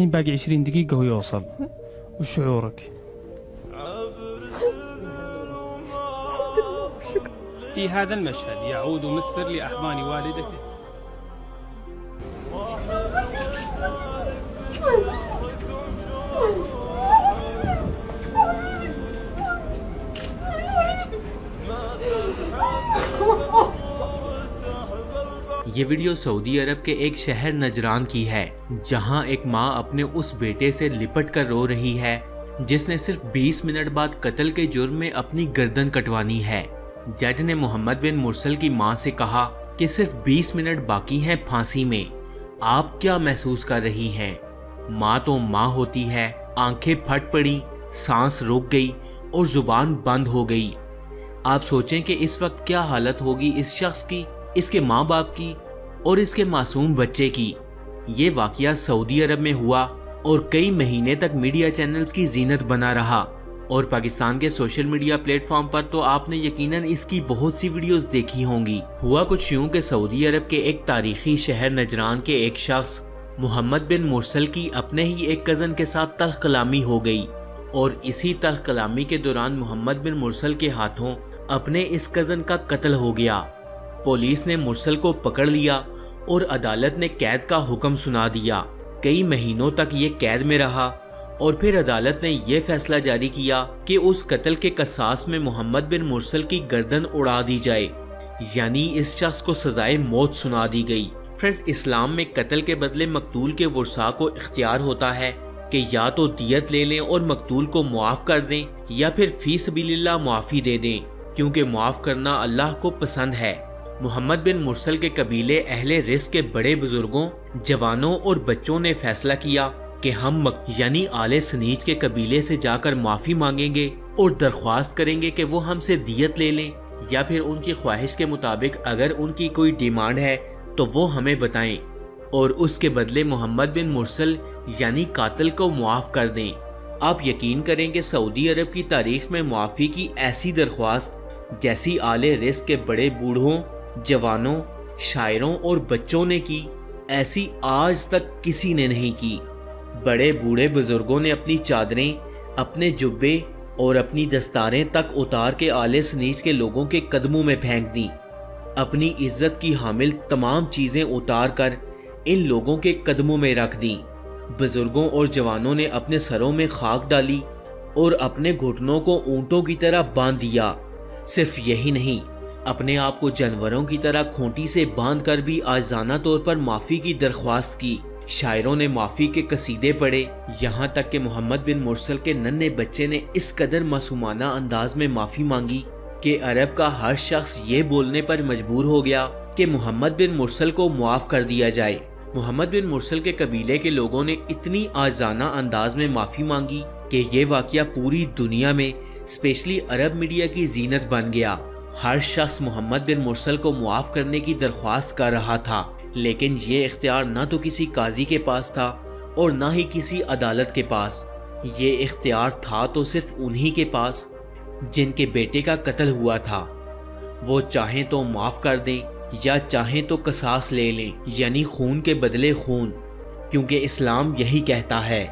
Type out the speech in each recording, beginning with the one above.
باقي 20 دقيقة ويوصل. وش شعورك؟ في هذا المشهد يعود مسفر لأحضان والدته. یہ ویڈیو سعودی عرب کے ایک شہر نجران کی ہے، جہاں ایک ماں اپنے اس بیٹے سے لپٹ کر رو رہی ہے جس نے صرف 20 منٹ بعد قتل کے جرم میں اپنی گردن کٹوانی ہے۔ جج نے محمد بن مرسل کی ماں سے کہا کہ صرف 20 منٹ باقی ہیں پھانسی میں، آپ کیا محسوس کر رہی ہیں؟ ماں تو ماں ہوتی ہے، آنکھیں پھٹ پڑی، سانس رک گئی اور زبان بند ہو گئی۔ آپ سوچیں کہ اس وقت کیا حالت ہوگی اس شخص کی، اس کے ماں باپ کی اور اس کے معصوم بچے کی۔ یہ واقعہ سعودی عرب میں ہوا اور کئی مہینے تک میڈیا چینلز کی زینت بنا رہا، اور پاکستان کے سوشل میڈیا پلیٹ فارم پر تو آپ نے یقیناً اس کی بہت سی ویڈیوز دیکھی ہوں گی۔ ہوا کچھ یوں کہ سعودی عرب کے ایک تاریخی شہر نجران کے ایک شخص محمد بن مرسل کی اپنے ہی ایک کزن کے ساتھ تلخ کلامی ہو گئی، اور اسی تلخ کلامی کے دوران محمد بن مرسل کے ہاتھوں اپنے اس کزن کا قتل ہو گیا۔ پولیس نے مرسل کو پکڑ لیا اور عدالت نے قید کا حکم سنا دیا۔ کئی مہینوں تک یہ قید میں رہا اور پھر عدالت نے یہ فیصلہ جاری کیا کہ اس قتل کے قصاص میں محمد بن مرسل کی گردن اڑا دی جائے، یعنی اس شخص کو سزائے موت سنا دی گئی۔ فرض اسلام میں قتل کے بدلے مقتول کے ورثاء کو اختیار ہوتا ہے کہ یا تو دیت لے لیں اور مقتول کو معاف کر دیں، یا پھر فی سبیل اللہ معافی دے دیں، کیونکہ معاف کرنا اللہ کو پسند ہے۔ محمد بن مرسل کے قبیلے اہل رزق کے بڑے بزرگوں، جوانوں اور بچوں نے فیصلہ کیا کہ ہم یعنی آل سنیج کے قبیلے سے جا کر معافی مانگیں گے اور درخواست کریں گے کہ وہ ہم سے دیت لے لیں، یا پھر ان کی خواہش کے مطابق اگر ان کی کوئی ڈیمانڈ ہے تو وہ ہمیں بتائیں، اور اس کے بدلے محمد بن مرسل یعنی قاتل کو معاف کر دیں۔ آپ یقین کریں کہ سعودی عرب کی تاریخ میں معافی کی ایسی درخواست جیسی آل رزق کے بڑے بوڑھوں، جوانوں، شاعروں اور بچوں نے کی، ایسی آج تک کسی نے نہیں کی۔ بڑے بوڑھے بزرگوں نے اپنی چادریں، اپنے جبے اور اپنی دستاریں تک اتار کے آل سنیج کے لوگوں کے قدموں میں پھینک دیں۔ اپنی عزت کی حامل تمام چیزیں اتار کر ان لوگوں کے قدموں میں رکھ دیں۔ بزرگوں اور جوانوں نے اپنے سروں میں خاک ڈالی اور اپنے گھٹنوں کو اونٹوں کی طرح باندھ دیا۔ صرف یہی نہیں، اپنے آپ کو جانوروں کی طرح کھونٹی سے باندھ کر بھی عاجزانہ طور پر معافی کی درخواست کی۔ شاعروں نے معافی کے قصیدے پڑھے، یہاں تک کہ محمد بن مرسل کے ننھے بچے نے اس قدر معصومانہ انداز میں معافی مانگی کہ عرب کا ہر شخص یہ بولنے پر مجبور ہو گیا کہ محمد بن مرسل کو معاف کر دیا جائے۔ محمد بن مرسل کے قبیلے کے لوگوں نے اتنی عاجزانہ انداز میں معافی مانگی کہ یہ واقعہ پوری دنیا میں اسپیشلی عرب میڈیا کی زینت بن گیا۔ ہر شخص محمد بن مرسل کو معاف کرنے کی درخواست کر رہا تھا، لیکن یہ اختیار نہ تو کسی قاضی کے پاس تھا اور نہ ہی کسی عدالت کے پاس۔ یہ اختیار تھا تو صرف انہی کے پاس جن کے بیٹے کا قتل ہوا تھا۔ وہ چاہیں تو معاف کر دیں یا چاہیں تو قصاص لے لیں، یعنی خون کے بدلے خون، کیونکہ اسلام یہی کہتا ہے۔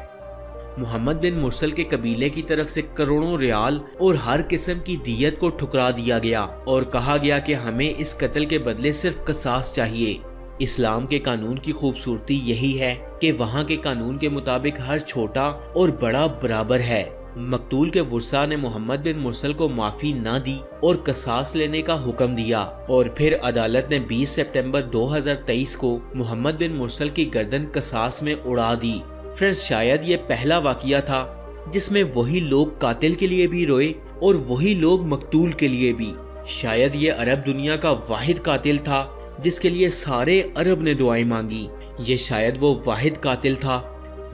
محمد بن مرسل کے قبیلے کی طرف سے کروڑوں ریال اور ہر قسم کی دیت کو ٹھکرا دیا گیا اور کہا گیا کہ ہمیں اس قتل کے بدلے صرف قصاص چاہیے۔ اسلام کے قانون کی خوبصورتی یہی ہے کہ وہاں کے قانون کے مطابق ہر چھوٹا اور بڑا برابر ہے۔ مقتول کے ورثاء نے محمد بن مرسل کو معافی نہ دی اور قصاص لینے کا حکم دیا، اور پھر عدالت نے 20 سپٹمبر 2023 کو محمد بن مرسل کی گردن قصاص میں اڑا دی۔ فرینڈز، شاید یہ پہلا واقعہ تھا جس میں وہی لوگ قاتل کے لیے بھی روئے اور وہی لوگ مقتول کے لیے بھی۔ شاید یہ عرب دنیا کا واحد قاتل تھا جس کے لیے سارے عرب نے دعائیں مانگی۔ یہ شاید وہ واحد قاتل تھا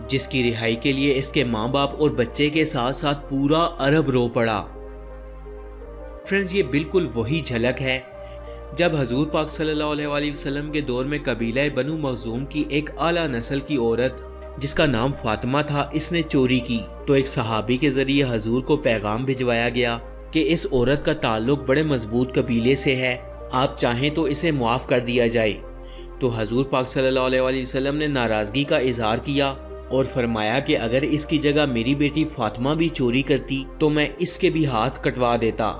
جس کی رہائی کے لیے اس کے ماں باپ اور بچے کے ساتھ ساتھ پورا عرب رو پڑا۔ فرینڈز، یہ بالکل وہی جھلک ہے جب حضور پاک صلی اللہ علیہ وسلم کے دور میں قبیلہ بنو مخزوم کی ایک اعلیٰ نسل کی عورت جس کا نام فاطمہ تھا، اس نے چوری کی، تو ایک صحابی کے ذریعے حضور کو پیغام بھجوایا گیا کہ اس عورت کا تعلق بڑے مضبوط قبیلے سے ہے، آپ چاہیں تو اسے معاف کر دیا جائے۔ تو حضور پاک صلی اللہ علیہ وسلم نے ناراضگی کا اظہار کیا اور فرمایا کہ اگر اس کی جگہ میری بیٹی فاطمہ بھی چوری کرتی تو میں اس کے بھی ہاتھ کٹوا دیتا۔